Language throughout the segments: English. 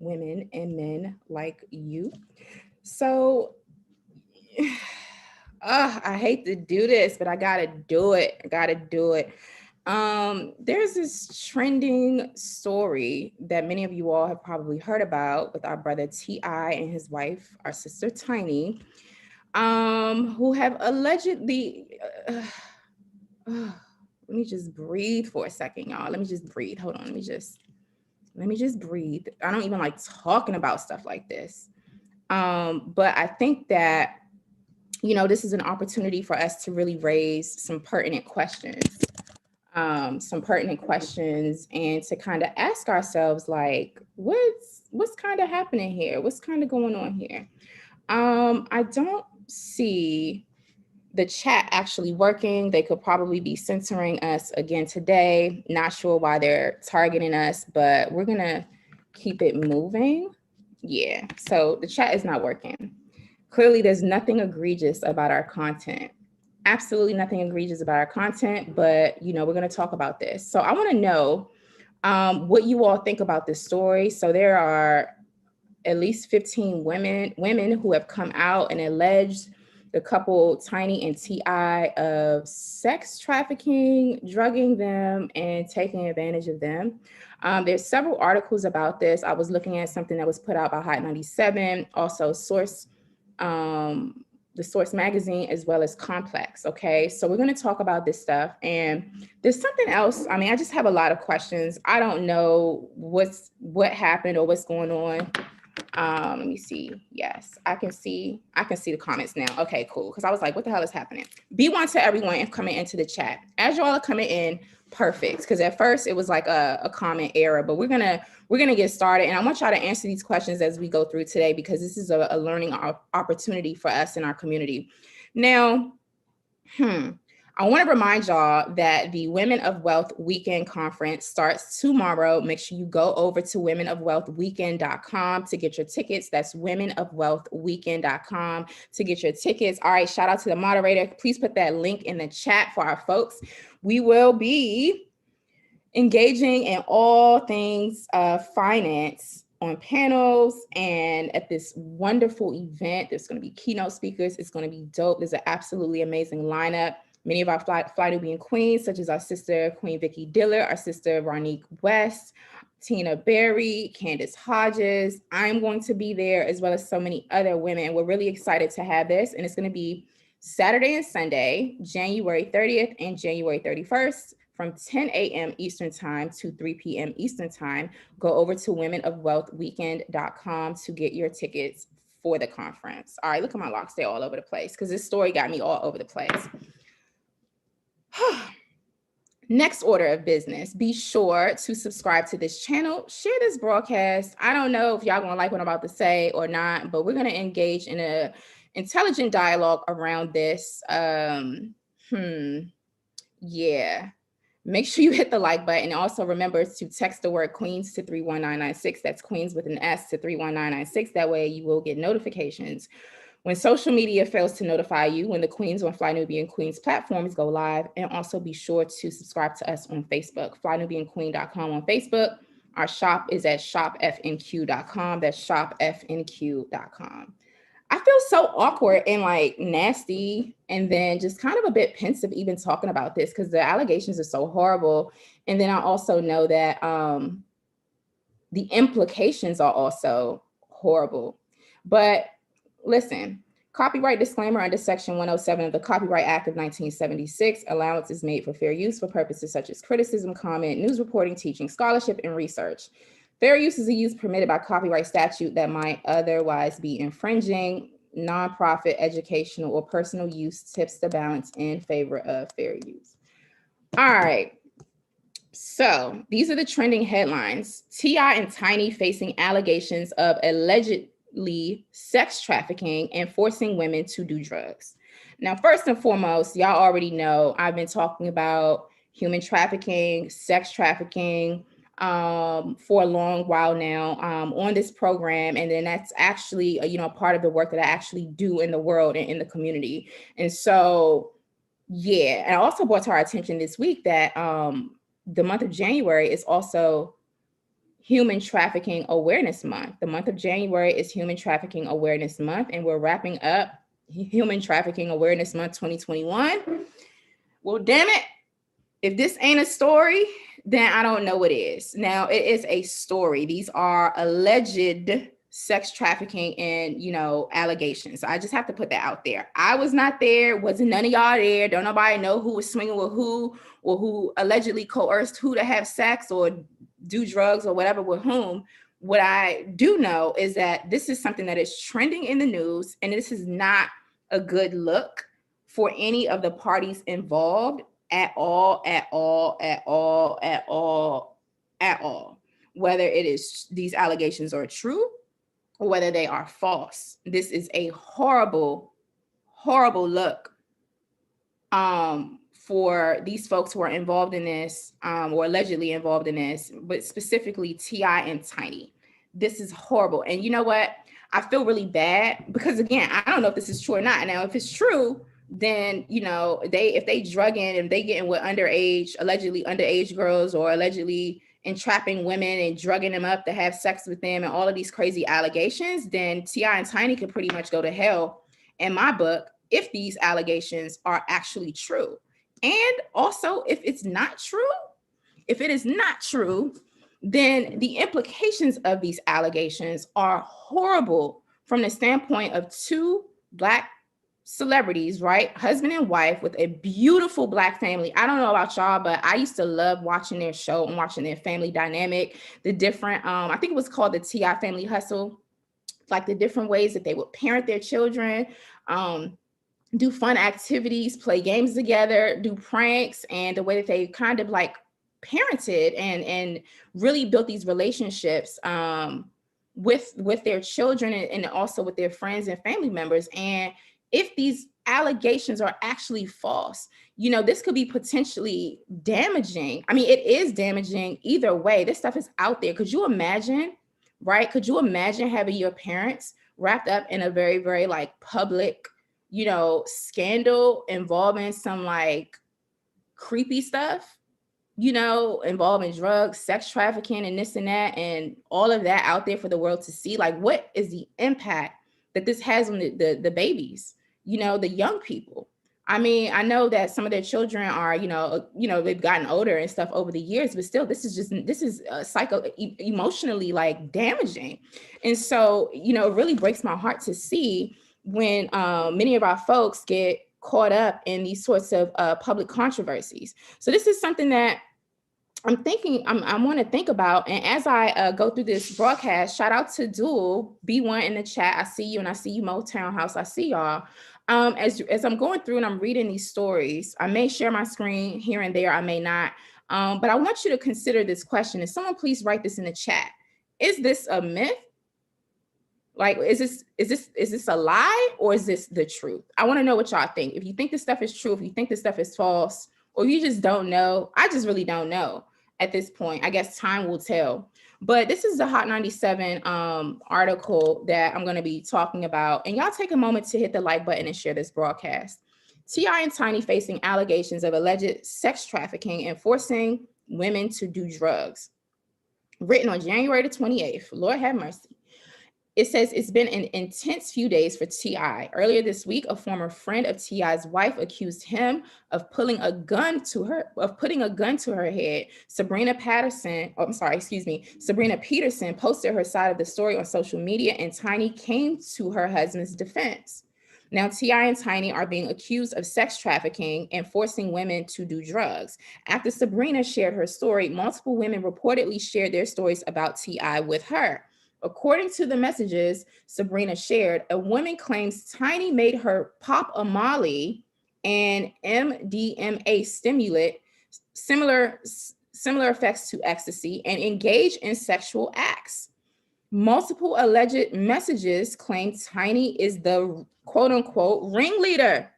women and men like you. So, I hate to do this, but I gotta do it. I gotta do it. There's this trending story that many of you all have probably heard about with our brother T.I. and his wife, our sister Tiny, who have allegedly. Let me just breathe for a second, y'all. Let me just breathe. Hold on. Let me just breathe. I don't even like talking about stuff like this. But I think that, this is an opportunity for us to really raise some pertinent questions, and to kind of ask ourselves, like, what's kind of happening here? What's kind of going on here? I don't see the chat actually working. They could probably be censoring us again today. Not sure why they're targeting us, but we're gonna keep it moving. Yeah, so the chat is not working. Clearly, there's nothing egregious about our content. Absolutely nothing egregious about our content, but we're gonna talk about this. So I want to know what you all think about this story. So there are at least 15 women who have come out and alleged the couple Tiny and T.I. of sex trafficking, drugging them, and taking advantage of them. There's several articles about this. I was looking at something that was put out by Hot 97, also the Source magazine, as well as Complex. Okay, so we're going to talk about this stuff. And there's something else. I mean, I just have a lot of questions. I don't know what happened or what's going on. Let me see. Yes, I can see the comments now. Okay, cool. Because I was like, what the hell is happening? B1 to everyone coming into the chat. As you all are coming in, perfect. Because at first it was like a comment error, but we're gonna get started. And I want y'all to answer these questions as we go through today, because this is a learning opportunity for us in our community. Now, I want to remind y'all that the Women of Wealth Weekend Conference starts tomorrow. Make sure you go over to womenofwealthweekend.com to get your tickets. That's womenofwealthweekend.com to get your tickets. All right, shout out to the moderator. Please put that link in the chat for our folks. We will be engaging in all things finance on panels and at this wonderful event. There's going to be keynote speakers. It's going to be dope. There's an absolutely amazing lineup. Many of our Fly Nubian queens, such as our sister, Queen Vicky Diller, our sister, Ronique West, Tina Berry, Candace Hodges. I'm going to be there, as well as so many other women. We're really excited to have this. And it's going to be Saturday and Sunday, January 30th and January 31st, from 10 a.m. Eastern Time to 3 p.m. Eastern Time. Go over to womenofwealthweekend.com to get your tickets for the conference. All right, look at my locks. They're all over the place because this story got me all over the place. Next order of business, be sure to subscribe to this channel, share this broadcast. I don't know if y'all gonna like what I'm about to say or not, but we're gonna engage in a intelligent dialogue around this. Yeah. Make sure you hit the like button. Also remember to text the word Queens to 31996. That's Queens with an S to 31996. That way you will get notifications when social media fails to notify you when the Queens on Fly Nubian Queens platforms go live. And also be sure to subscribe to us on Facebook, flynubianqueen.com on Facebook. Our shop is at shopfnq.com. That's shopfnq.com. I feel so awkward and like nasty, and then just kind of a bit pensive even talking about this because the allegations are so horrible. And then I also know that the implications are also horrible. But listen, copyright disclaimer under Section 107 of the Copyright Act of 1976, allowance is made for fair use for purposes such as criticism, comment, news reporting, teaching, scholarship, and research. Fair use is a use permitted by copyright statute that might otherwise be infringing. Nonprofit, educational, or personal use tips the balance in favor of fair use. All right. So these are the trending headlines. T.I. and Tiny facing allegations of allegedly sex trafficking and forcing women to do drugs. Now, first and foremost, y'all already know I've been talking about human trafficking, sex trafficking for a long while now on this program. And then that's actually, part of the work that I actually do in the world and in the community. And so, yeah, and I also brought to our attention this week that the month of January is also Human Trafficking Awareness Month. The month of January is Human Trafficking Awareness Month, and we're wrapping up Human Trafficking Awareness Month 2021. Well, damn it, if this ain't a story, then I don't know what is. Now, it is a story. These are alleged sex trafficking and, allegations. So I just have to put that out there. I was not there. Wasn't none of y'all there. Don't nobody know who was swinging with who, or who allegedly coerced who to have sex or do drugs or whatever with whom. What I do know is that this is something that is trending in the news, and this is not a good look for any of the parties involved at all, whether it is these allegations are true or whether they are false. This is a horrible, horrible look for these folks who are involved in this, or allegedly involved in this, but specifically T.I. and Tiny. This is horrible. And you know what? I feel really bad because, again, I don't know if this is true or not. Now, if it's true, then, if they drug in and they get in with allegedly underage girls, or allegedly entrapping women and drugging them up to have sex with them and all of these crazy allegations, then T.I. and Tiny could pretty much go to hell in my book if these allegations are actually true. And also, if it is not true, then the implications of these allegations are horrible from the standpoint of two Black celebrities, right? Husband and wife with a beautiful Black family. I don't know about y'all, but I used to love watching their show and watching their family dynamic, the different, I think it was called the T.I. Family Hustle, like the different ways that they would parent their children, do fun activities, play games together, do pranks, and the way that they kind of like parented and really built these relationships with their children and also with their friends and family members. And if these allegations are actually false, this could be potentially damaging. I mean, it is damaging either way. This stuff is out there. Could you imagine, right? Could you imagine having your parents wrapped up in a very, very like public, scandal involving some like creepy stuff, involving drugs, sex trafficking, and this and that, and all of that out there for the world to see? Like, what is the impact that this has on the babies, the young people? I mean, I know that some of their children are, they've gotten older and stuff over the years, but still, this is emotionally like damaging. And so, it really breaks my heart to see when many of our folks get caught up in these sorts of public controversies. So this is something that I want to think about. And as I go through this broadcast, shout out to Dual B1 in the chat. I see you, and I see you, Motown House. I see y'all. As I'm going through and I'm reading these stories, I may share my screen here and there, I may not. But I want you to consider this question. And someone please write this in the chat. Is this a myth? Like, is this a lie, or is this the truth? I want to know what y'all think. If you think this stuff is true, if you think this stuff is false, or you just don't know, I just really don't know at this point. I guess time will tell. But this is the Hot 97 article that I'm going to be talking about. And y'all take a moment to hit the like button and share this broadcast. T.I. and Tiny facing allegations of alleged sex trafficking and forcing women to do drugs. Written on January the 28th. Lord have mercy. It says it's been an intense few days for T.I. Earlier this week, a former friend of T.I.'s wife accused him of putting a gun to her head. Sabrina Peterson posted her side of the story on social media, and Tiny came to her husband's defense. Now, T.I. and Tiny are being accused of sex trafficking and forcing women to do drugs. After Sabrina shared her story, multiple women reportedly shared their stories about T.I. with her. According to the messages Sabrina shared, a woman claims Tiny made her pop a Molly and MDMA stimulant, similar effects to ecstasy, and engage in sexual acts. Multiple alleged messages claim Tiny is the quote-unquote ringleader.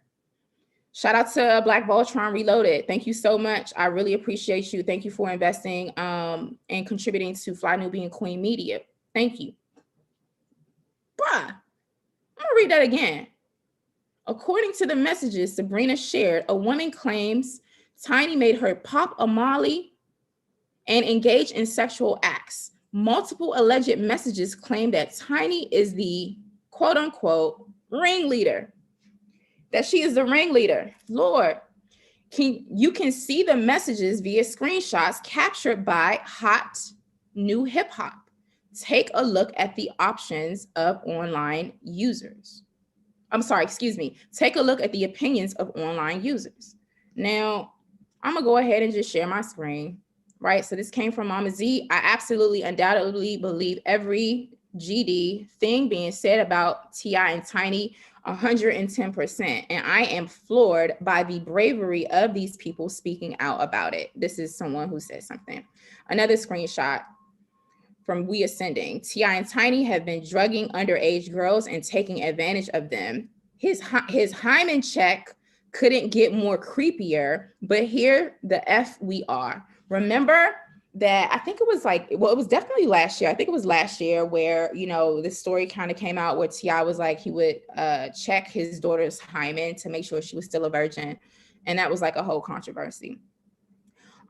Shout out to Black Voltron Reloaded. Thank you so much. I really appreciate you. Thank you for investing and contributing to Fly Nubian Queen Media. Thank you. Bruh, I'm gonna read that again. According to the messages Sabrina shared, a woman claims Tiny made her pop a Molly and engage in sexual acts. multiple alleged messages claim that Tiny is the quote unquote ringleader, that she is the ringleader. Lord, you can see the messages via screenshots captured by Hot New Hip Hop. Take a look at the options of online users. I'm sorry, excuse me. Take a look at the opinions of online users. Now, I'm gonna go ahead and just share my screen, right? So this came from Mama Z. I absolutely, undoubtedly believe every GD thing being said about T.I. and Tiny 110%. And I am floored by the bravery of these people speaking out about it. This is someone who said something. Another screenshot from We Ascending. T.I. and Tiny have been drugging underage girls and taking advantage of them. His hymen check couldn't get more creepier, but here the F we are. Remember that, I think it was like, well, it was definitely last year. I think it was last year where, you know, this story kind of came out where T.I. was like, he would check his daughter's hymen to make sure she was still a virgin. And that was like a whole controversy.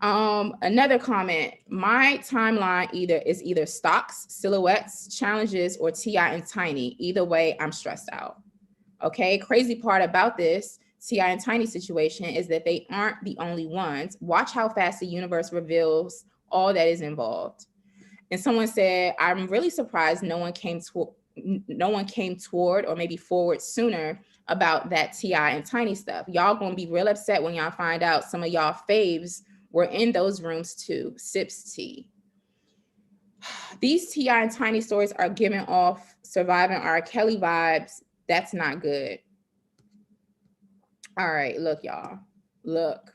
Another comment, my timeline is either stocks, silhouettes, challenges, or T.I. and Tiny. Either way, I'm stressed out. Okay, crazy part about this T.I. and Tiny situation is that they aren't the only ones. Watch how fast the universe reveals all that is involved. And someone said, I'm really surprised no one came toward or maybe forward sooner about that T.I. and Tiny stuff. Y'all gonna be real upset when y'all find out some of y'all faves were in those rooms too. Sips tea. These T.I. and Tiny stories are giving off surviving R. Kelly vibes. That's not good. All right, look, y'all. Look.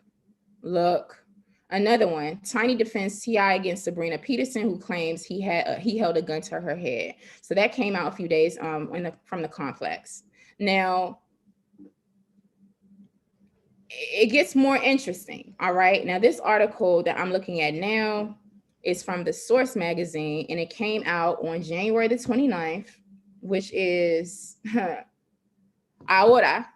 Another one. Tiny defends T.I. against Sabrina Peterson, who claims he held a gun to her head. So that came out a few days from the complex. Now, it gets more interesting. All right. Now, this article that I'm looking at now is from the Source magazine, and it came out on January the 29th, which is ahora,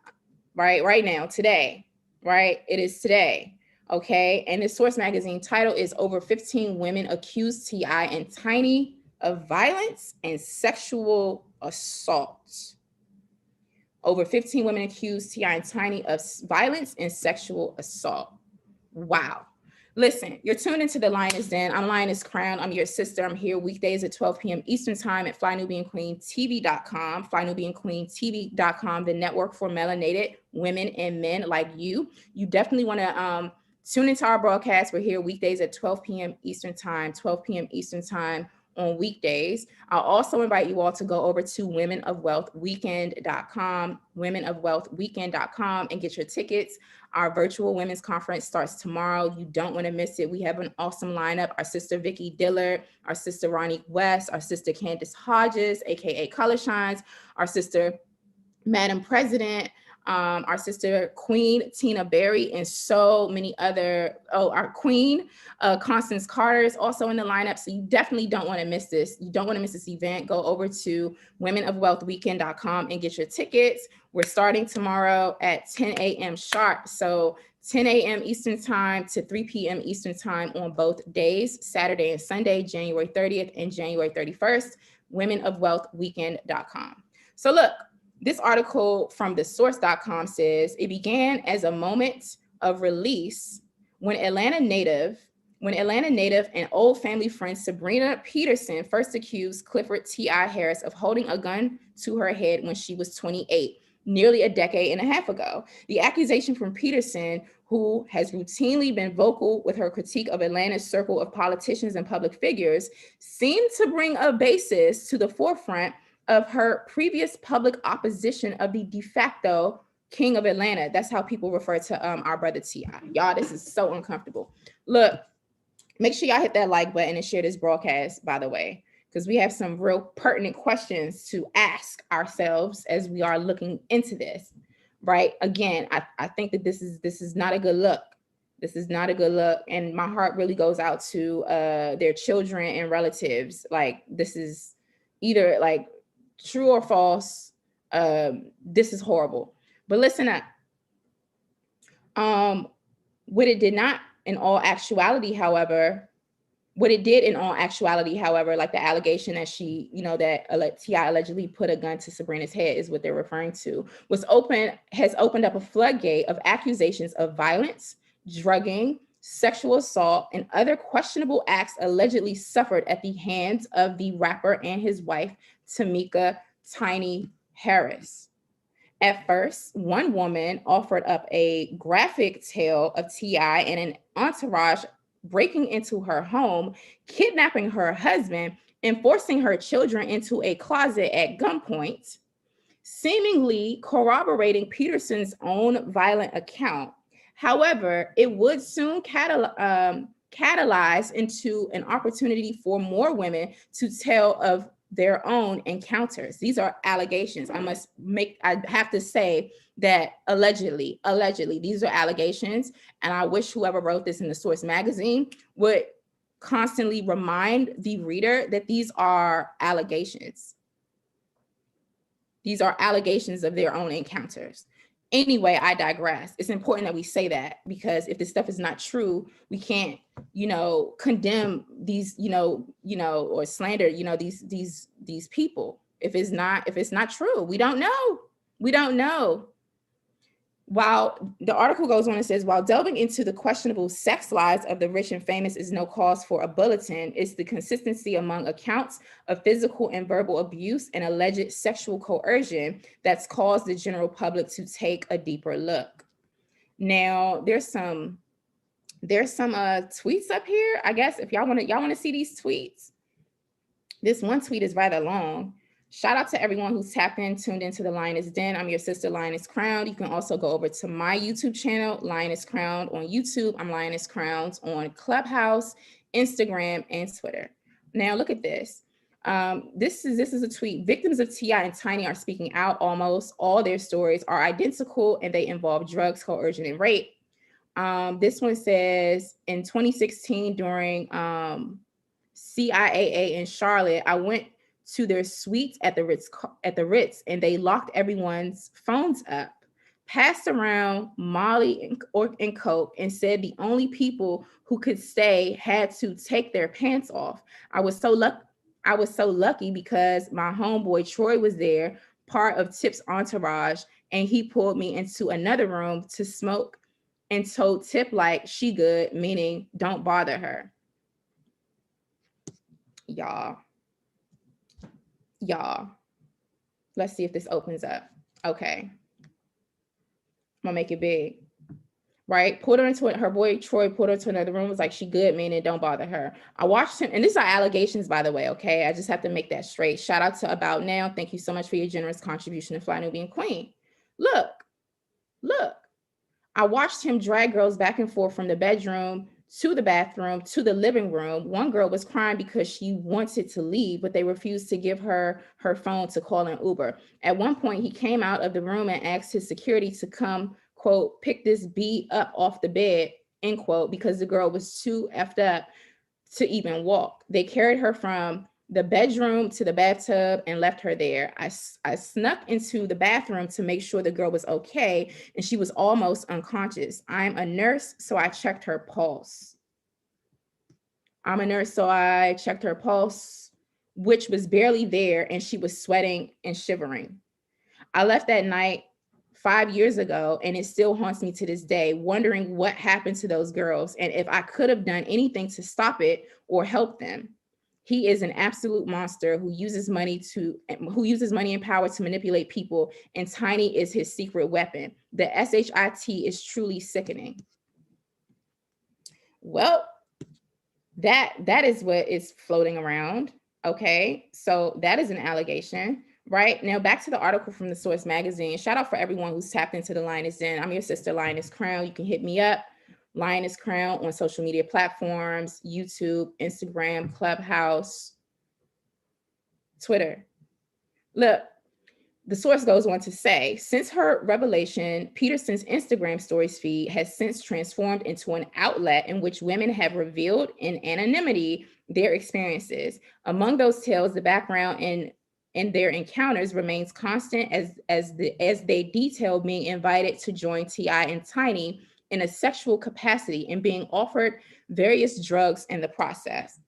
right now, today, right? It is today. Okay. And the Source magazine title is Over 15 Women Accused T.I. and Tiny of Violence and Sexual Assault. Over 15 women accused T.I. and Tiny of violence and sexual assault. Wow. Listen, you're tuned into the Lioness Den. I'm Lioness Crown. I'm your sister. I'm here weekdays at 12 p.m. Eastern time at FlyNubianQueenTV.com, FlyNubianQueenTV.com, the network for melanated women and men like you. You definitely want to tune into our broadcast. We're here weekdays at 12 p.m. Eastern time, 12 p.m. Eastern time on weekdays. I'll also invite you all to go over to womenofwealthweekend.com, womenofwealthweekend.com, and get your tickets. Our virtual women's conference starts tomorrow. You don't want to miss it. We have an awesome lineup. Our sister Vicky Dillard, our sister Ronnie West, our sister Candace Hodges, aka Color Shines, our sister Madam President, our sister Queen Tina Berry, and so many other, our Queen Constance Carter is also in the lineup. So you definitely don't want to miss this. You don't want to miss this event. Go over to womenofwealthweekend.com and get your tickets. We're starting tomorrow at 10 a.m. sharp. So 10 a.m. Eastern time to 3 p.m. Eastern time on both days, Saturday and Sunday, January 30th and January 31st, womenofwealthweekend.com. So look, this article from thesource.com says it began as a moment of release when Atlanta native and old family friend Sabrina Peterson first accused Clifford T.I. Harris of holding a gun to her head when she was 28, nearly a decade and a half ago. The accusation from Peterson, who has routinely been vocal with her critique of Atlanta's circle of politicians and public figures, seemed to bring a basis to the forefront of her previous public opposition of the de facto king of Atlanta. That's how people refer to our brother T.I. Y'all, this is so uncomfortable. Look, make sure y'all hit that like button and share this broadcast, by the way, because we have some real pertinent questions to ask ourselves as we are looking into this, right? Again, I think that this is not a good look. This is not a good look. And my heart really goes out to their children and relatives. Like, this is either like true or false. This is horrible. But listen up. What it did not, in all actuality, however, What it did in all actuality, however, like the allegation that she, that T.I. allegedly put a gun to Sabrina's head is what they're referring to, has opened up a floodgate of accusations of violence, drugging, sexual assault, and other questionable acts allegedly suffered at the hands of the rapper and his wife, Tamika Tiny Harris. At first, one woman offered up a graphic tale of T.I. and an entourage breaking into her home, kidnapping her husband, and forcing her children into a closet at gunpoint, seemingly corroborating Peterson's own violent account. However, it would soon catalyze into an opportunity for more women to tell of their own encounters. These are allegations. I have to say that allegedly, these are allegations. And I wish whoever wrote this in the Source magazine would constantly remind the reader that these are allegations. These are allegations of their own encounters. Anyway, I digress. It's important that we say that, because if this stuff is not true, we can't, condemn these, or slander, these people. If it's not true, we don't know. While the article goes on and says, while delving into the questionable sex lives of the rich and famous is no cause for a bulletin, it's the consistency among accounts of physical and verbal abuse and alleged sexual coercion that's caused the general public to take a deeper look. Now, there's some tweets up here. I guess if y'all want to see these tweets. This one tweet is rather long. Shout out to everyone who's tapped in, tuned into the Lioness Den. I'm your sister, Lioness Crowned. You can also go over to my YouTube channel, Lioness Crowned on YouTube. I'm Lioness Crowned on Clubhouse, Instagram, and Twitter. Now look at this. This is a tweet. Victims of T.I. and Tiny are speaking out. Almost all their stories are identical, and they involve drugs, coercion, and rape. This one says, in 2016, during CIAA in Charlotte, I went to their suite at the Ritz, and they locked everyone's phones up, passed around Molly and Coke, and said the only people who could stay had to take their pants off. I was so lucky because my homeboy Troy was there, part of Tip's entourage, and he pulled me into another room to smoke and told Tip like she good, meaning don't bother her. Y'all, let's see if this opens up. Okay, I'm gonna make it big, right? Put her into it. Her boy Troy put her to another room, was like she good, meaning don't bother her. I watched him, and these are allegations, by the way, okay? I just have to make that straight. Shout out to About Now. Thank you so much for your generous contribution to Fly Nubian Queen. Look, I watched him drag girls back and forth from the bedroom to the bathroom, to the living room. One girl was crying because she wanted to leave, but they refused to give her her phone to call an Uber. At one point, he came out of the room and asked his security to come, quote, pick this B up off the bed, end quote, because the girl was too effed up to even walk. They carried her from the bedroom to the bathtub and left her there. I snuck into the bathroom to make sure the girl was okay, and she was almost unconscious. I'm a nurse, so I checked her pulse. Which was barely there, and she was sweating and shivering. I left that night 5 years ago, and it still haunts me to this day, wondering what happened to those girls and if I could have done anything to stop it or help them. He is an absolute monster who uses money and power to manipulate people, and Tiny is his secret weapon. The SHIT is truly sickening. Well, that is what is floating around. Okay, so that is an allegation. Right now, back to the article from the Source magazine. Shout out for everyone who's tapped into the Lioness Den. I'm your sister, Lioness Crown. You can hit me up, Lioness Crown, on social media platforms, YouTube, Instagram, Clubhouse, Twitter. Look, the Source goes on to say, since her revelation, Peterson's Instagram stories feed has since transformed into an outlet in which women have revealed in anonymity their experiences. Among those tales, the background in their encounters remains constant as they detail being invited to join T.I. and Tiny in a sexual capacity and being offered various drugs in the process.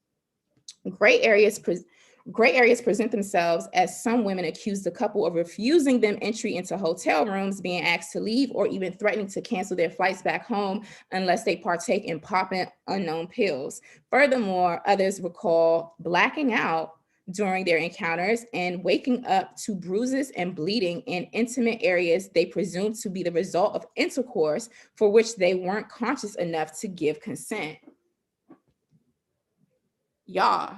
Gray areas present themselves as some women accuse the couple of refusing them entry into hotel rooms, being asked to leave, or even threatening to cancel their flights back home unless they partake in popping unknown pills. Furthermore, others recall blacking out during their encounters and waking up to bruises and bleeding in intimate areas they presume to be the result of intercourse for which they weren't conscious enough to give consent. Y'all.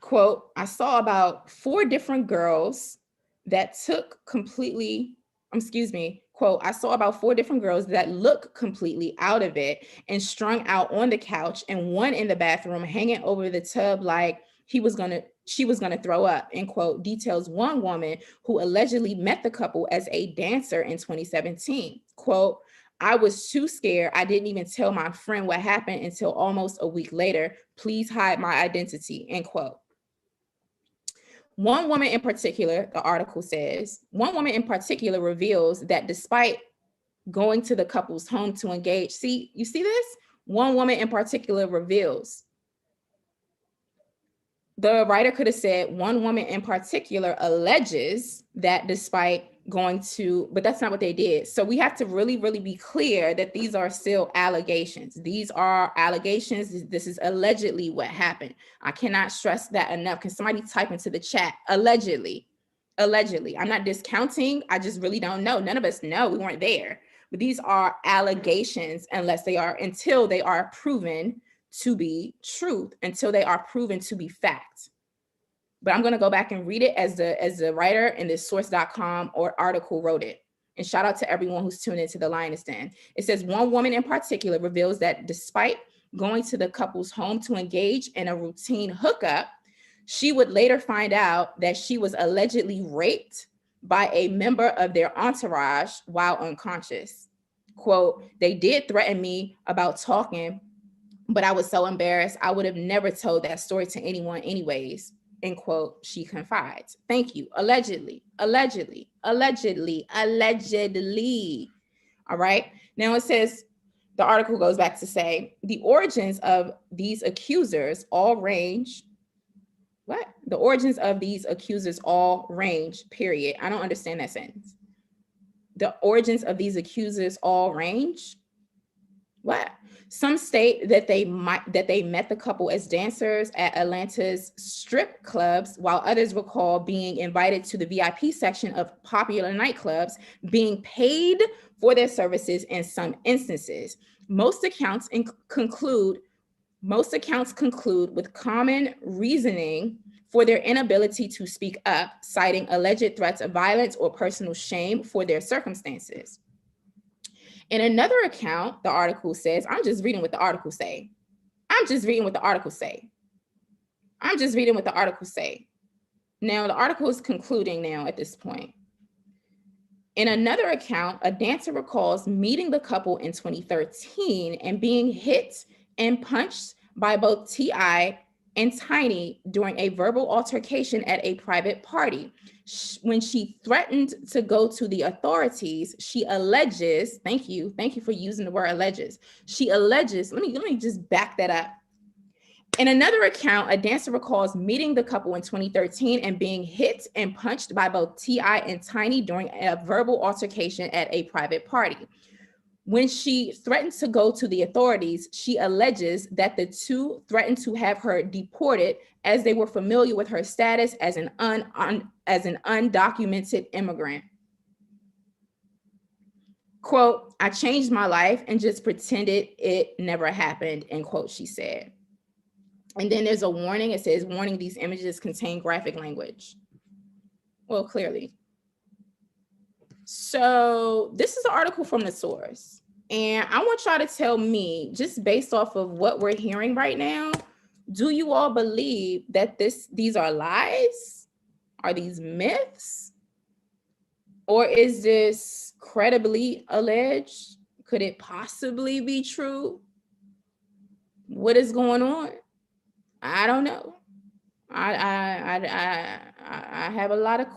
Quote, I saw about 4 different girls that quote, I saw about 4 different girls that look completely out of it and strung out on the couch, and one in the bathroom hanging over the tub like she was gonna throw up, end quote, details one woman who allegedly met the couple as a dancer in 2017. Quote, I was too scared. I didn't even tell my friend what happened until almost a week later. Please hide my identity, end quote. One woman in particular, the article says, one woman in particular reveals that despite going to the couple's home to engage, you see this? One woman in particular reveals. The writer could have said one woman in particular alleges that despite going to, but that's not what they did. So we have to really, really be clear that these are still allegations. These are allegations. This is allegedly what happened. I cannot stress that enough. Can somebody type into the chat? Allegedly. Allegedly. I'm not discounting. I just really don't know. None of us know. We weren't there. But these are allegations until they are proven to be truth, until they are proven to be fact. But I'm going to go back and read it as the writer in this source.com or article wrote it. And shout out to everyone who's tuned into the Lioness Den. It says one woman in particular reveals that despite going to the couple's home to engage in a routine hookup, she would later find out that she was allegedly raped by a member of their entourage while unconscious. Quote, they did threaten me about talking, but I was so embarrassed, I would have never told that story to anyone anyways, end quote, she confides. Thank you. Allegedly. All right. Now it says, the article goes back to say, the origins of these accusers all range. What? The origins of these accusers all range, period. I don't understand that sentence. The origins of these accusers all range? What? Some state that they met the couple as dancers at Atlanta's strip clubs, while others recall being invited to the VIP section of popular nightclubs, being paid for their services in some instances. Most accounts conclude with common reasoning for their inability to speak up, citing alleged threats of violence or personal shame for their circumstances. In another account, the article says, I'm just reading what the article say. Now, the article is concluding now at this point. In another account, a dancer recalls meeting the couple in 2013 and being hit and punched by both T.I. and Tiny during a verbal altercation at a private party. When she threatened to go to the authorities, she alleges, thank you for using the word alleges. She alleges, let me just back that up. In another account, a dancer recalls meeting the couple in 2013 and being hit and punched by both T.I. and Tiny during a verbal altercation at a private party. When she threatened to go to the authorities, she alleges that the two threatened to have her deported as they were familiar with her status as an undocumented immigrant. Quote, I changed my life and just pretended it never happened, end quote, she said. And then there's a warning. It says, warning, these images contain graphic language. Well, clearly. So this is an article from the source. And I want y'all to tell me, just based off of what we're hearing right now, do you all believe that these are lies? Are these myths? Or is this credibly alleged? Could it possibly be true? What is going on? I don't know. I have a lot of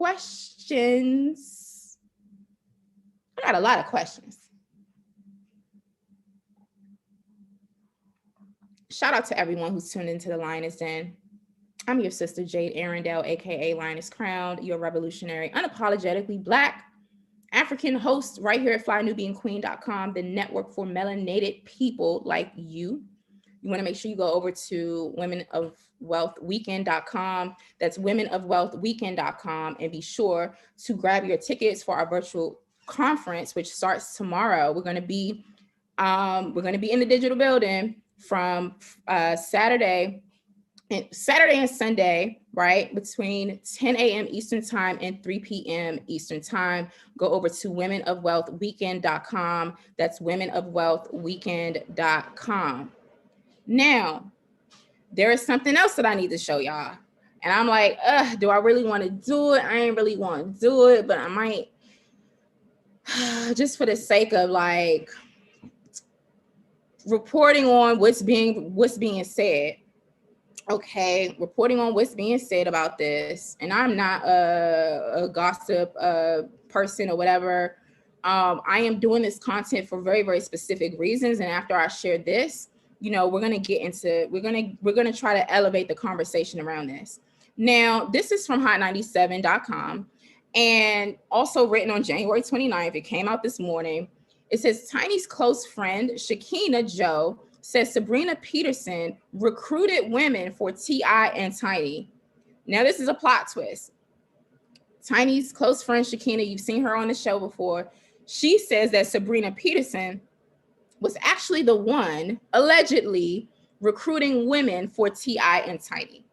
questions. I got a lot of questions. Shout out to everyone who's tuned into the Lioness Den. I'm your sister, Jade Arundel, aka Lioness Crowned, your revolutionary, unapologetically Black African host right here at flynubianqueen.com, the network for melanated people like you. You want to make sure you go over to womenofwealthweekend.com. That's womenofwealthweekend.com, and be sure to grab your tickets for our virtual conference, which starts tomorrow. We're going to be in the digital building from Saturday and Sunday, right? Between 10 a.m. Eastern time and 3 p.m. Eastern time. Go over to womenofwealthweekend.com. That's womenofwealthweekend.com. Now, there is something else that I need to show y'all. And I'm like, do I really want to do it? I ain't really want to do it, but I might, just for the sake of like reporting on what's being said. Okay, reporting on what's being said about this. And I'm not a gossip person or whatever. I am doing this content for very, very specific reasons. And after I share this, we're going to try to elevate the conversation around this. Now, this is from hot97.com and also written on January 29th. It came out this morning. It says, Tiny's close friend, Shakina Joe, says Sabrina Peterson recruited women for T.I. and Tiny. Now, this is a plot twist. Tiny's close friend, Shakina, you've seen her on the show before. She says that Sabrina Peterson was actually the one allegedly recruiting women for T.I. and Tiny.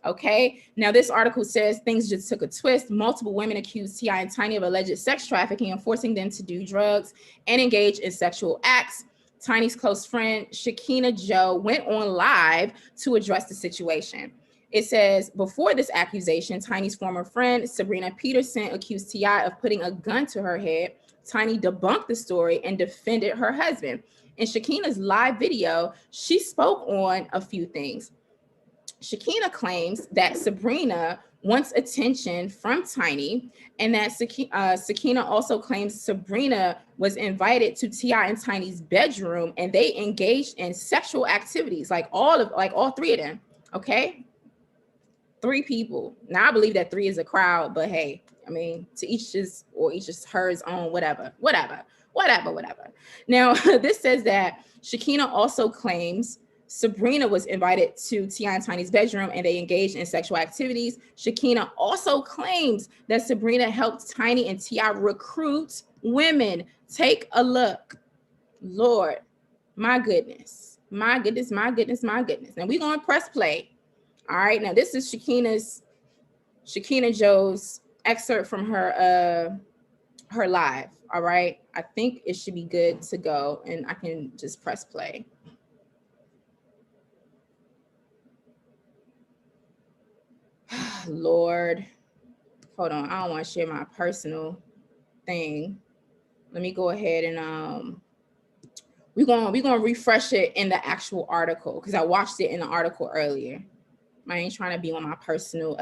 Okay. Now, this article says things just took a twist. Multiple women accused T.I. and Tiny of alleged sex trafficking and forcing them to do drugs and engage in sexual acts. Tiny's close friend, Shakina Joe, went on live to address the situation. It says, before this accusation, Tiny's former friend, Sabrina Peterson, accused T.I. of putting a gun to her head. Tiny debunked the story and defended her husband. In Shakina's live video, she spoke on a few things. Shakina claims that Sabrina wants attention from Tiny, and that Shakina also claims Sabrina was invited to T.I. and Tiny's bedroom, and they engaged in sexual activities, like all three of them. Okay, 3 people. Now I believe that 3 is a crowd, but hey, I mean, to each is hers own, whatever. Now, this says that Shakina also claims Sabrina was invited to T.I. and Tiny's bedroom and they engaged in sexual activities. Shakina also claims that Sabrina helped Tiny and T.I. recruit women. Take a look. Lord, my goodness. Now we're going to press play. All right. Now this is Shakina Joe's excerpt from her live. All right. I think it should be good to go, and I can just press play. Lord, hold on. I don't want to share my personal thing. Let me go ahead and we're gonna refresh it in the actual article, because I watched it in the article earlier. I ain't trying to be on my personal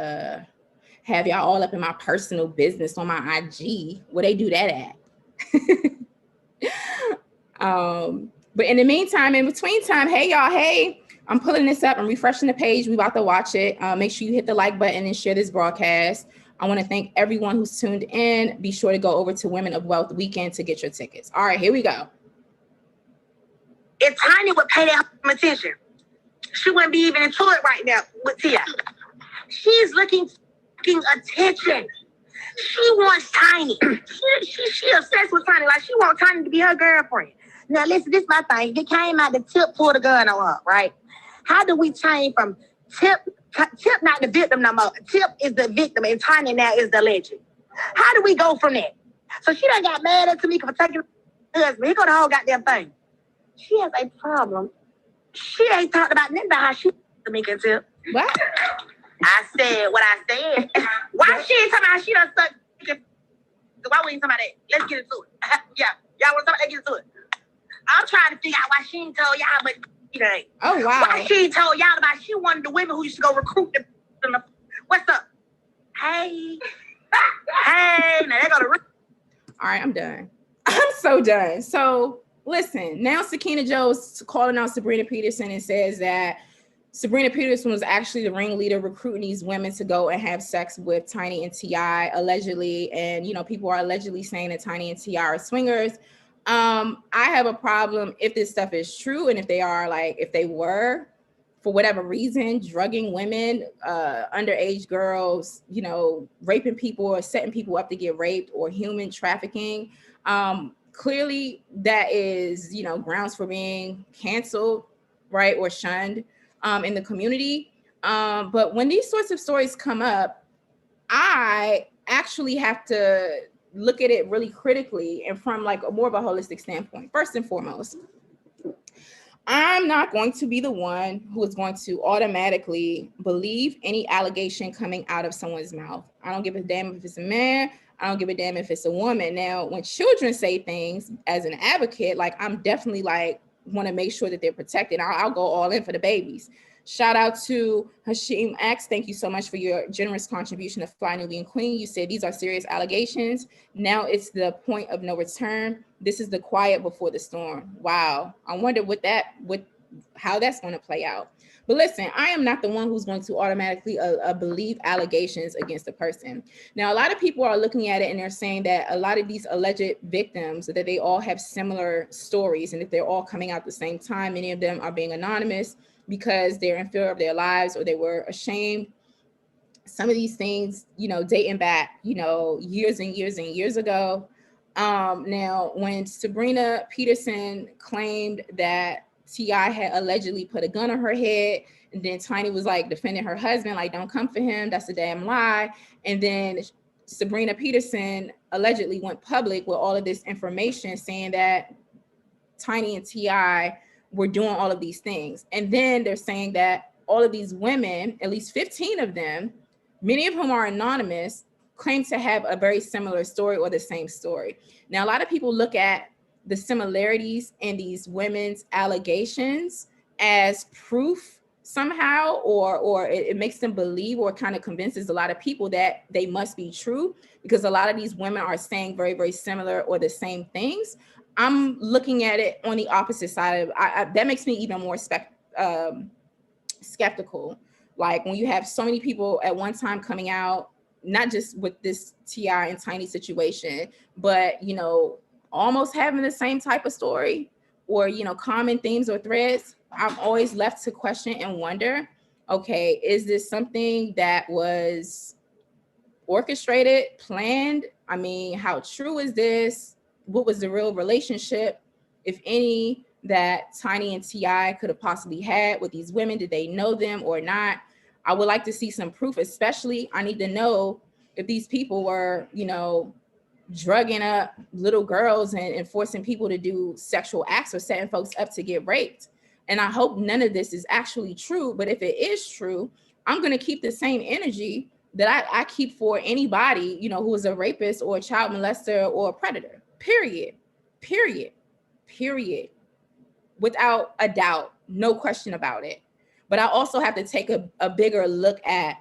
have y'all all up in my personal business on my IG. Where they do that at? But in the meantime, in between time, hey y'all, hey, I'm pulling this up. I'm refreshing the page. We about to watch it. Make sure you hit the like button and share this broadcast. I want to thank everyone who's tuned in. Be sure to go over to Women of Wealth Weekend to get your tickets. All right, here we go. If Tiny would pay that attention, she wouldn't be even into it right now with Tia. She's looking attention. She wants Tiny. She obsessed with Tiny. Like, she wants Tiny to be her girlfriend. Now, listen, this is my thing. It came out the Tip pulled the gun on her, right? How do we change from Tip not the victim no more? Tip is the victim, and Tiny now is the legend. How do we go from that? So she done got mad at Tamika for taking her husband. He got the whole goddamn thing. She has a problem. She ain't talked about nothing about how she Tamika and Tip. What? I said what I said. Why she ain't talking about how she done stuck? Why we ain't talking about that? Let's get into it. Yeah, y'all want to talk about that? Get into it. I'm trying to figure out why she ain't told y'all, but you know. Oh, wow. Why she ain't told y'all about she wanted the women who used to go recruit them. What's up? Hey. Hey, now they gotta. All right, I'm done. I'm so done. So listen, now Sakina Joe's calling out Sabrina Peterson and says that Sabrina Peterson was actually the ringleader recruiting these women to go and have sex with Tiny and T.I. allegedly. And, you know, people are allegedly saying that Tiny and T.I. are swingers. I have a problem if this stuff is true. And if they are, like, if they were, for whatever reason, drugging women, underage girls, you know, raping people or setting people up to get raped, or human trafficking. Clearly that is, you know, grounds for being canceled, right, or shunned in the community. But when these sorts of stories come up, I actually have to look at it really critically and from like a more of a holistic standpoint. First and foremost, I'm not going to be the one who is going to automatically believe any allegation coming out of someone's mouth. I don't give a damn if it's a man. I don't give a damn if it's a woman. Now, when children say things, as an advocate, like, I'm definitely like want to make sure that they're protected. I'll go all in for the babies. Shout out to Hashim X. Thank you so much for your generous contribution to Fly Nubian Queen. You said these are serious allegations. Now it's the point of no return. This is the quiet before the storm. Wow. I wonder how that's going to play out. But listen, I am not the one who's going to automatically believe allegations against a person. Now, a lot of people are looking at it and they're saying that a lot of these alleged victims, that they all have similar stories and that they're all coming out at the same time. Many of them are being anonymous because they're in fear of their lives or they were ashamed. Some of these things, you know, dating back, you know, years and years and years ago. Now, when Sabrina Peterson claimed that T.I. had allegedly put a gun on her head, and then Tiny was like defending her husband, like, don't come for him, that's a damn lie. And then Sabrina Peterson allegedly went public with all of this information saying that Tiny and T.I. were doing all of these things. And then they're saying that all of these women, at least 15 of them, many of whom are anonymous, claim to have a very similar story or the same story. Now, a lot of people look at the similarities in these women's allegations as proof somehow, or it makes them believe, or kind of convinces a lot of people that they must be true, because a lot of these women are saying very, very similar or the same things. I'm looking at it on the opposite side of that makes me even more skeptical. Like, when you have so many people at one time coming out, not just with this T.I. and Tiny situation, but, you know, almost having the same type of story, or, you know, common themes or threads, I'm always left to question and wonder, okay, is this something that was orchestrated, planned? I mean, how true is this? What was the real relationship, if any, that Tiny and T.I. could have possibly had with these women? Did they know them or not? I would like to see some proof, especially I need to know if these people were, you know, drugging up little girls and forcing people to do sexual acts or setting folks up to get raped. And I hope none of this is actually true. But if it is true, I'm going to keep the same energy that I keep for anybody, you know, who is a rapist or a child molester or a predator, period, without a doubt, no question about it. But I also have to take a bigger look at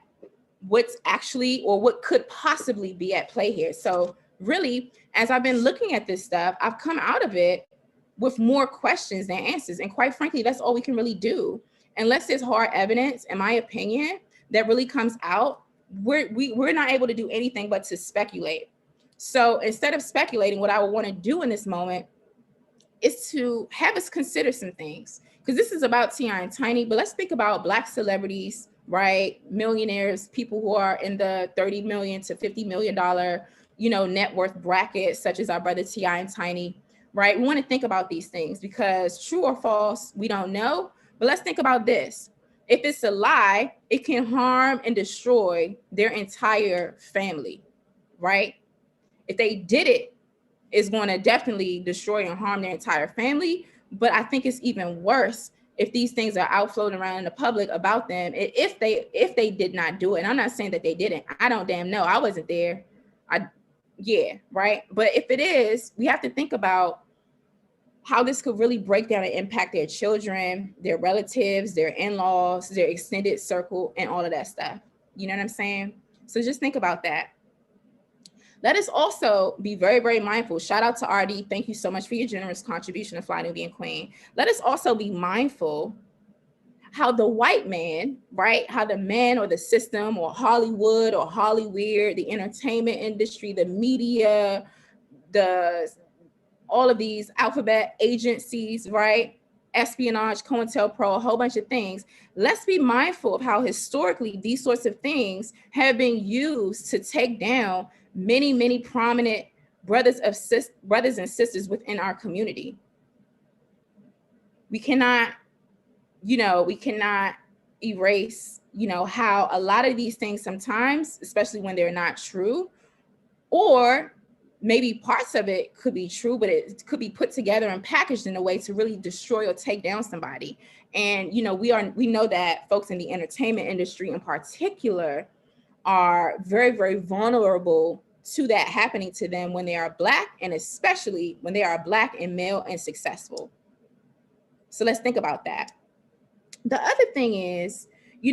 what's actually, or what could possibly be at play here. So really, as I've been looking at this stuff, I've come out of it with more questions than answers. And quite frankly, that's all we can really do. Unless there's hard evidence, in my opinion, that really comes out, we're not able to do anything but to speculate. So instead of speculating, what I would want to do in this moment is to have us consider some things, because this is about T.I. and Tiny, but let's think about Black celebrities, right? Millionaires, people who are in the $30 million to $50 million, you know, net worth bracket, such as our brother T.I. and Tiny, right? We want to think about these things, because true or false, we don't know. But let's think about this. If it's a lie, it can harm and destroy their entire family, right? If they did it, it's going to definitely destroy and harm their entire family. But I think it's even worse if these things are out floating around in the public about them, if they did not do it. And I'm not saying that they didn't. I don't damn know. I wasn't there. Yeah, right. But if it is, we have to think about how this could really break down and impact their children, their relatives, their in-laws, their extended circle, and all of that stuff. You know what I'm saying? So just think about that. Let us also be very, very mindful. Shout out to RD. Thank you so much for your generous contribution to Fly Nubian Queen. Let us also be mindful how the white man, right? How the man or the system or Hollywood or Hollyweird, the entertainment industry, the media, all of these alphabet agencies, right? Espionage, COINTELPRO, a whole bunch of things. Let's be mindful of how historically these sorts of things have been used to take down many, many prominent brothers and sisters within our community. We cannot erase, how a lot of these things sometimes, especially when they're not true, or maybe parts of it could be true, but it could be put together and packaged in a way to really destroy or take down somebody. And, we know that folks in the entertainment industry in particular are very, very vulnerable to that happening to them when they are Black, and especially when they are Black and male and successful. So let's think about that. The other thing is,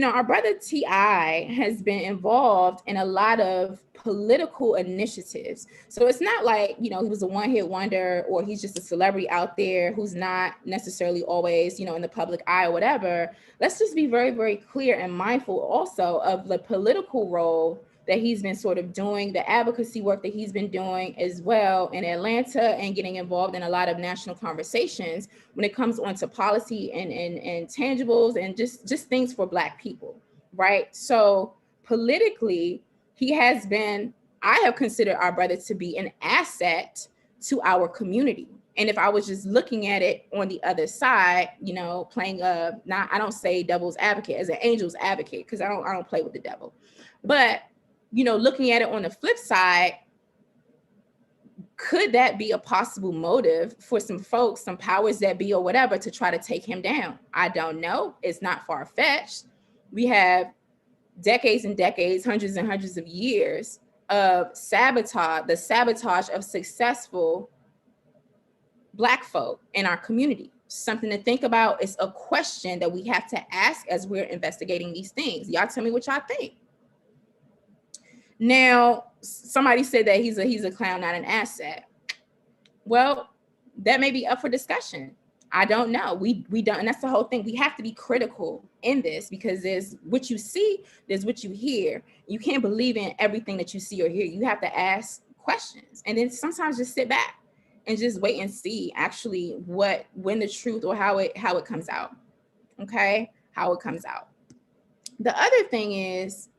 our brother T.I. has been involved in a lot of political initiatives. So it's not like, he was a one-hit wonder, or he's just a celebrity out there who's not necessarily always, in the public eye or whatever. Let's just be very, very clear and mindful also of the political role that he's been sort of doing, the advocacy work that he's been doing as well in Atlanta, and getting involved in a lot of national conversations when it comes onto policy and tangibles and just things for Black people, right? So politically, I have considered our brother to be an asset to our community. And if I was just looking at it on the other side, playing I don't say devil's advocate, as an angel's advocate, because I don't play with the devil. But looking at it on the flip side, could that be a possible motive for some folks, some powers that be or whatever, to try to take him down? I don't know. It's not far-fetched. We have decades and decades, hundreds and hundreds of years of the sabotage of successful Black folk in our community. Something to think about. It's a question that we have to ask as we're investigating these things. Y'all tell me what y'all think. Now, somebody said that he's a clown, not an asset. Well, that may be up for discussion. I don't know. We don't, and that's the whole thing. We have to be critical in this, because there's what you see, there's what you hear. You can't believe in everything that you see or hear. You have to ask questions, and then sometimes just sit back and just wait and see actually when the truth or how it comes out. Okay, how it comes out. The other thing is,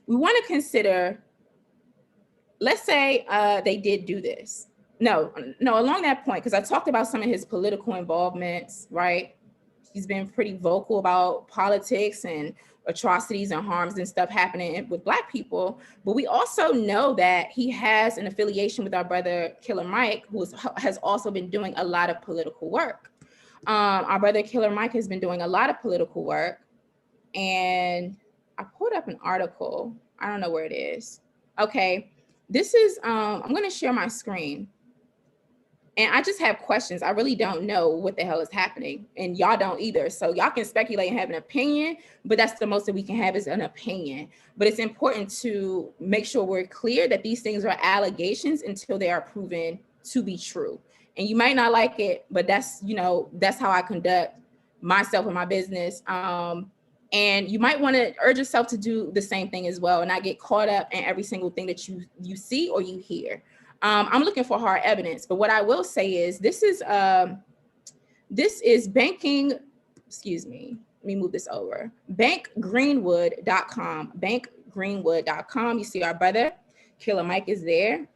we want to consider, let's say they did do this. No, along that point, because I talked about some of his political involvements, right? He's been pretty vocal about politics and atrocities and harms and stuff happening with Black people. But we also know that he has an affiliation with our brother Killer Mike, who has also been doing a lot of political work. Our brother Killer Mike has been doing a lot of political work, and I pulled up an article. I don't know where it is. Okay, this is, I'm going to share my screen. And I just have questions. I really don't know what the hell is happening. And y'all don't either. So y'all can speculate and have an opinion, but that's the most that we can have, is an opinion. But it's important to make sure we're clear that these things are allegations until they are proven to be true. And you might not like it, but that's how I conduct myself and my business. And you might want to urge yourself to do the same thing as well, and not get caught up in every single thing that you see or you hear. I'm looking for hard evidence, but what I will say is this is banking. Excuse me. Let me move this over. Bankgreenwood.com. Bankgreenwood.com. You see our brother Killer Mike is there.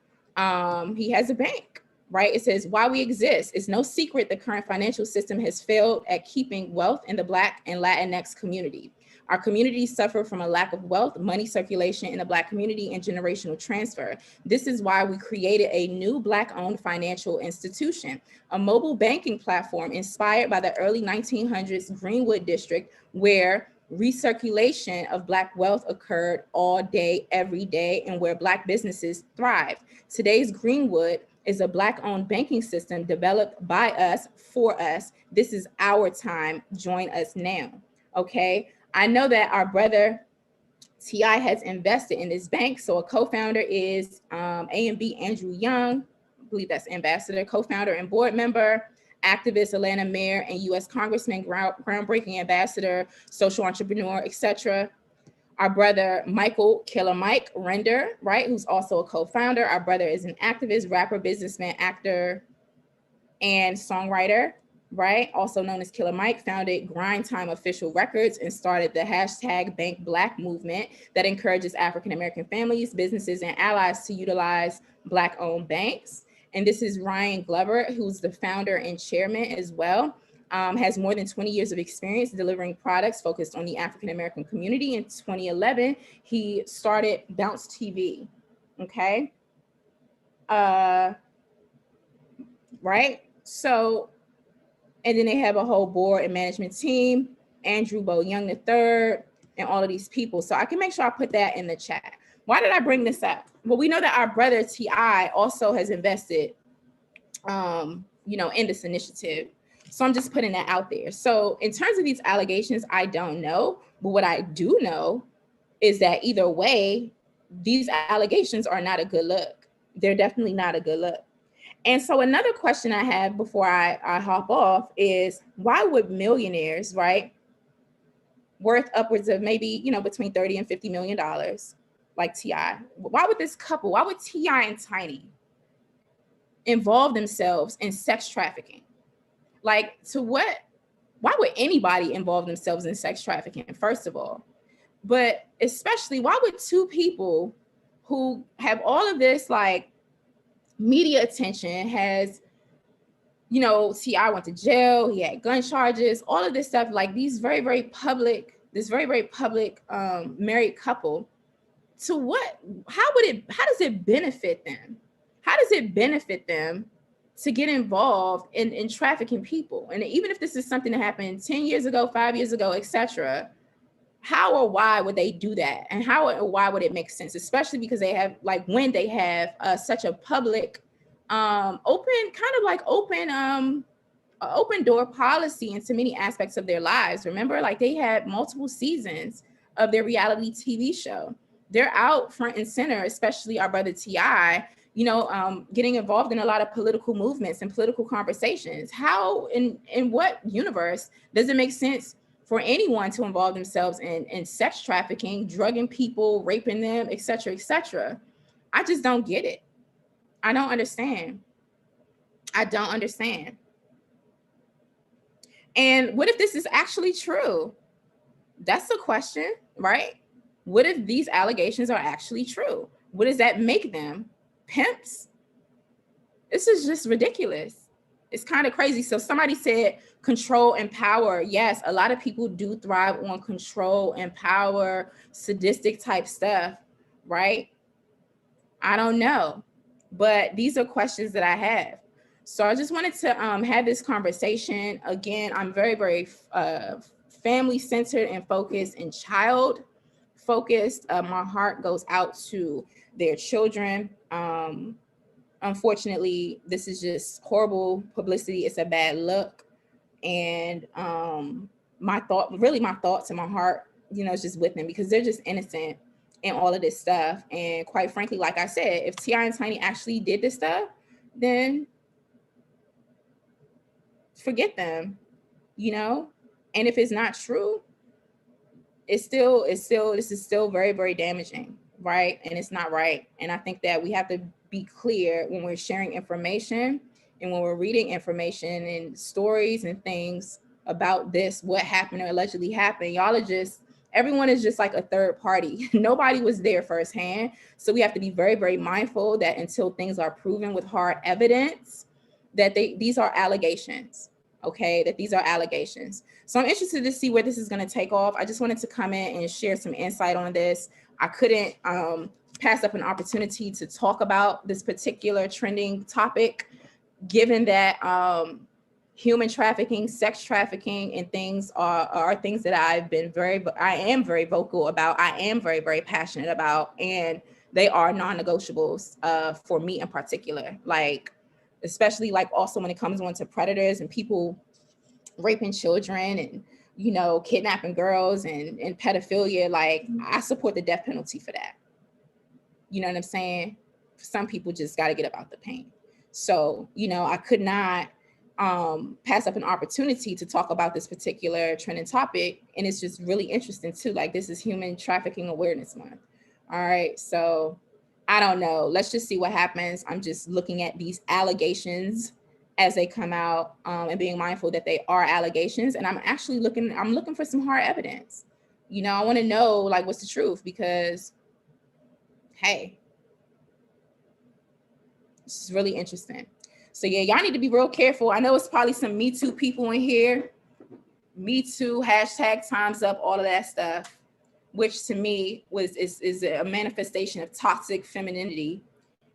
He has a bank, right? It says, why we exist. It's no secret the current financial system has failed at keeping wealth in the Black and Latinx community. Our communities suffer from a lack of wealth, money circulation in the Black community, and generational transfer. This is why we created a new Black-owned financial institution, a mobile banking platform inspired by the early 1900s Greenwood district, where recirculation of Black wealth occurred all day, every day, and where Black businesses thrived. Today's Greenwood is a Black-owned banking system developed by us, for us. This is our time. Join us now, okay? I know that our brother T.I. has invested in this bank. So a co-founder is A&B Andrew Young, I believe that's ambassador, co-founder and board member, activist Atlanta mayor and U.S. congressman, groundbreaking ambassador, social entrepreneur, etc. Our brother Michael Killer Mike Render, right, who's also a co-founder. Our brother is an activist, rapper, businessman, actor, and songwriter, right? Also known as Killer Mike, founded Grind Time Official Records and started the hashtag Bank Black movement that encourages African-American families, businesses, and allies to utilize Black-owned banks. And this is Ryan Glover, who's the founder and chairman as well. Has more than 20 years of experience delivering products focused on the African-American community. In 2011, he started Bounce TV, okay? Right? So, and then they have a whole board and management team, Andrew Bo Young III, and all of these people. So I can make sure I put that in the chat. Why did I bring this up? Well, we know that our brother T.I. also has invested, in this initiative. So I'm just putting that out there. So in terms of these allegations, I don't know. But what I do know is that either way, these allegations are not a good look. They're definitely not a good look. And so another question I have before I hop off is, why would millionaires, right, worth upwards of maybe, between $30 and $50 million, like T.I., why would this couple, why would T.I. and Tiny involve themselves in sex trafficking? Like, why would anybody involve themselves in sex trafficking, first of all? But especially, why would two people who have all of this, like, media attention, has, T.I. went to jail, he had gun charges, all of this stuff, like this very, very public married couple, how does it benefit them? How does it benefit them to get involved in trafficking people? And even if this is something that happened 10 years ago, 5 years ago, etc., how or why would they do that? And how or why would it make sense? Especially because they have, like, when they have such a public, open door policy into many aspects of their lives. Remember, like, they had multiple seasons of their reality TV show. They're out front and center, especially our brother T.I., getting involved in a lot of political movements and political conversations. How, in what universe does it make sense for anyone to involve themselves in sex trafficking, drugging people, raping them, et cetera, et cetera? I just don't get it. I don't understand. I don't understand. And what if this is actually true? That's the question, right? What if these allegations are actually true? What does that make them? Pimps? This is just ridiculous. It's kind of crazy. So somebody said control and power. Yes, a lot of people do thrive on control and power, sadistic type stuff, right? I don't know, but these are questions that I have. So I just wanted to have this conversation. Again, I'm very, very family-centered and focused and child-focused. My heart goes out to their children. Unfortunately, this is just horrible publicity. It's a bad look. And my thoughts and my heart, is just with them, because they're just innocent in all of this stuff. And quite frankly, like I said, if T.I. and Tiny actually did this stuff, then forget them, and if it's not true, this is still very, very damaging, right? And it's not right. And I think that we have to be clear when we're sharing information and when we're reading information and stories and things about this, what happened or allegedly happened. Everyone is just like a third party. Nobody was there firsthand. So we have to be very, very mindful that until things are proven with hard evidence, that these are allegations. Okay, that these are allegations. So I'm interested to see where this is going to take off. I just wanted to come in and share some insight on this. I couldn't pass up an opportunity to talk about this particular trending topic, given that human trafficking, sex trafficking, and things are things that I am very vocal about. I am very, very passionate about, and they are non-negotiables for me in particular. Like, especially like also when it comes on to predators and people raping children and, you know, kidnapping girls and pedophilia, like I support the death penalty for that. You know what I'm saying? Some people just got to get up out the paint. So, you know, I could not pass up an opportunity to talk about this particular trending topic. And it's just really interesting too. Like, this is Human Trafficking Awareness Month. All right. So I don't know. Let's just see what happens. I'm just looking at these allegations as they come out, and being mindful that they are allegations. And I'm actually looking for some hard evidence. You know, I want to know, like, what's the truth, because hey, this is really interesting. So yeah, y'all need to be real careful. I know it's probably some Me Too people in here. Me Too, hashtag time's up, all of that stuff, which to me is a manifestation of toxic femininity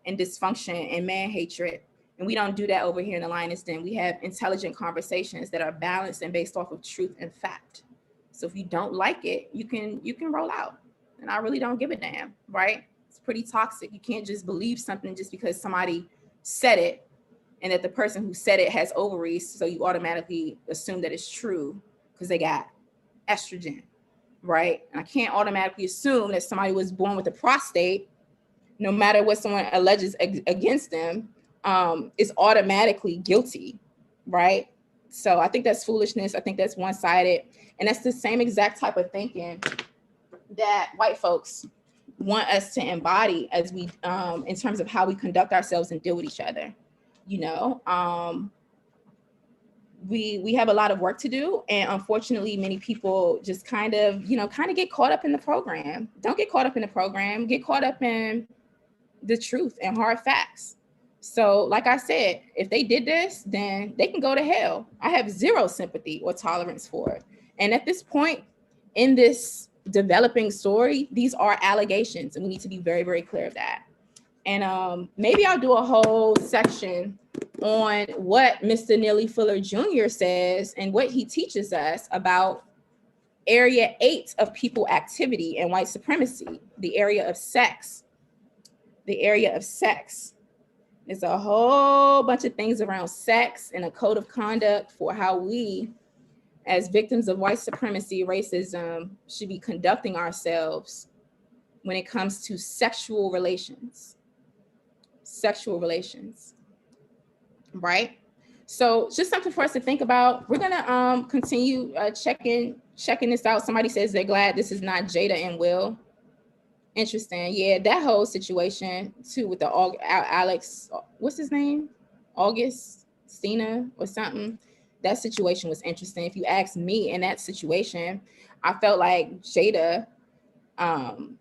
and dysfunction and man hatred. And we don't do that over here in the Lioness Den. We have intelligent conversations that are balanced and based off of truth and fact. So if you don't like it, you can roll out. And I really don't give a damn, right? It's pretty toxic. You can't just believe something just because somebody said it and that the person who said it has ovaries, so you automatically assume that it's true because they got estrogen, right? And I can't automatically assume that somebody was born with a prostate, no matter what someone alleges against them, is automatically guilty, right? So I think that's foolishness. I think that's one-sided. And that's the same exact type of thinking that white folks want us to embody as we, in terms of how we conduct ourselves and deal with each other. You know, we have a lot of work to do. And unfortunately, many people just kind of get caught up in the program. Don't get caught up in the program, get caught up in the truth and hard facts. So like I said, if they did this, then they can go to hell. I have zero sympathy or tolerance for it. And at this point in this developing story, these are allegations, and we need to be very, very clear of that. And maybe I'll do a whole section on what Mr. Neely Fuller Jr. says and what he teaches us about area 8 of people activity and white supremacy, the area of sex. The area of sex. There's a whole bunch of things around sex and a code of conduct for how we, as victims of white supremacy, racism, should be conducting ourselves when it comes to sexual relations. Sexual relations, right? So just something for us to think about. We're gonna continue checking this out. Somebody says they're glad this is not Jada and Will. Interesting. Yeah, that whole situation too with the Alex, what's his name? Augustina or something. That situation was interesting. If you ask me, in that situation, I felt like Jada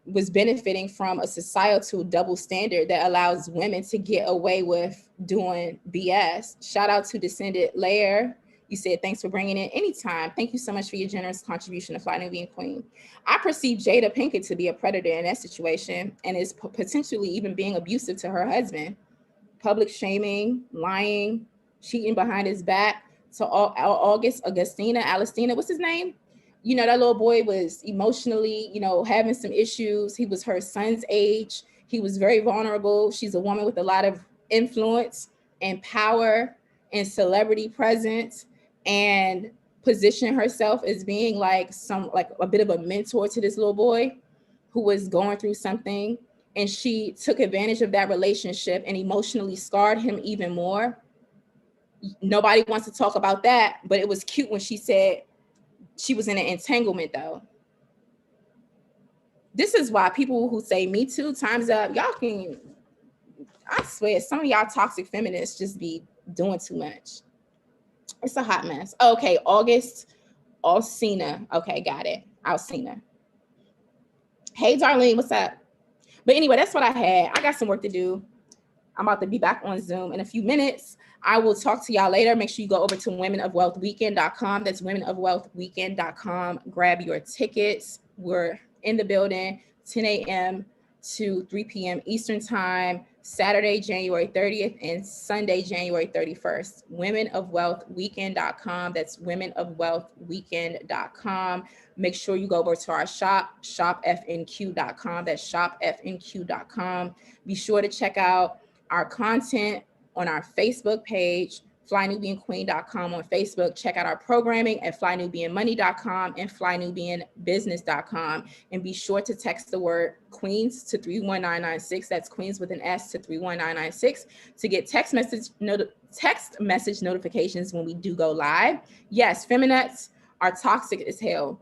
was benefiting from a societal double standard that allows women to get away with doing BS. Shout out to Descended Lair. You said, thanks for bringing it anytime. Thank you so much for your generous contribution to Fly Nubian Queen. I perceive Jada Pinkett to be a predator in that situation and is potentially even being abusive to her husband. Public shaming, lying, cheating behind his back. So Alestina, what's his name? You know, that little boy was emotionally, having some issues. He was her son's age. He was very vulnerable. She's a woman with a lot of influence and power and celebrity presence, and position herself as being like a bit of a mentor to this little boy who was going through something. And she took advantage of that relationship and emotionally scarred him even more. Nobody wants to talk about that, but it was cute when she said she was in an entanglement though. This is why people who say Me Too, time's up, I swear, some of y'all toxic feminists just be doing too much. It's a hot mess. Okay, Alsina. Okay, got it. Alsina. Hey, Darlene, what's up? But anyway, that's what I had. I got some work to do. I'm about to be back on Zoom in a few minutes. I will talk to y'all later. Make sure you go over to womenofwealthweekend.com. That's womenofwealthweekend.com. Grab your tickets. We're in the building 10 a.m. to 3 p.m. Eastern time, Saturday, January 30th and Sunday, January 31st. Womenofwealthweekend.com. That's womenofwealthweekend.com. Make sure you go over to our shop, shopfnq.com. That's shopfnq.com. Be sure to check out our content on our Facebook page, FlyNubianQueen.com on Facebook. Check out our programming at FlyNubianMoney.com and FlyNubianBusiness.com. And be sure to text the word Queens to 31996. That's Queens with an S to 31996 to get text message notifications when we do go live. Yes, feminets are toxic as hell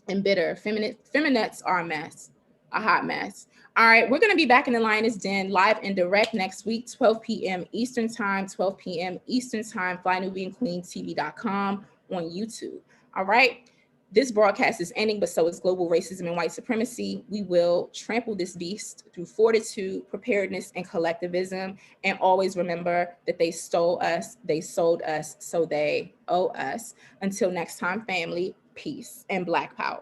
and bitter. Feminets are a mess, a hot mess. All right, we're going to be back in the Lioness Den live and direct next week, 12 p.m. Eastern Time, 12 p.m. Eastern Time, FlyNubianQueenTV.com on YouTube. All right, this broadcast is ending, but so is global racism and white supremacy. We will trample this beast through fortitude, preparedness, and collectivism. And always remember that they stole us, they sold us, so they owe us. Until next time, family, peace and Black power.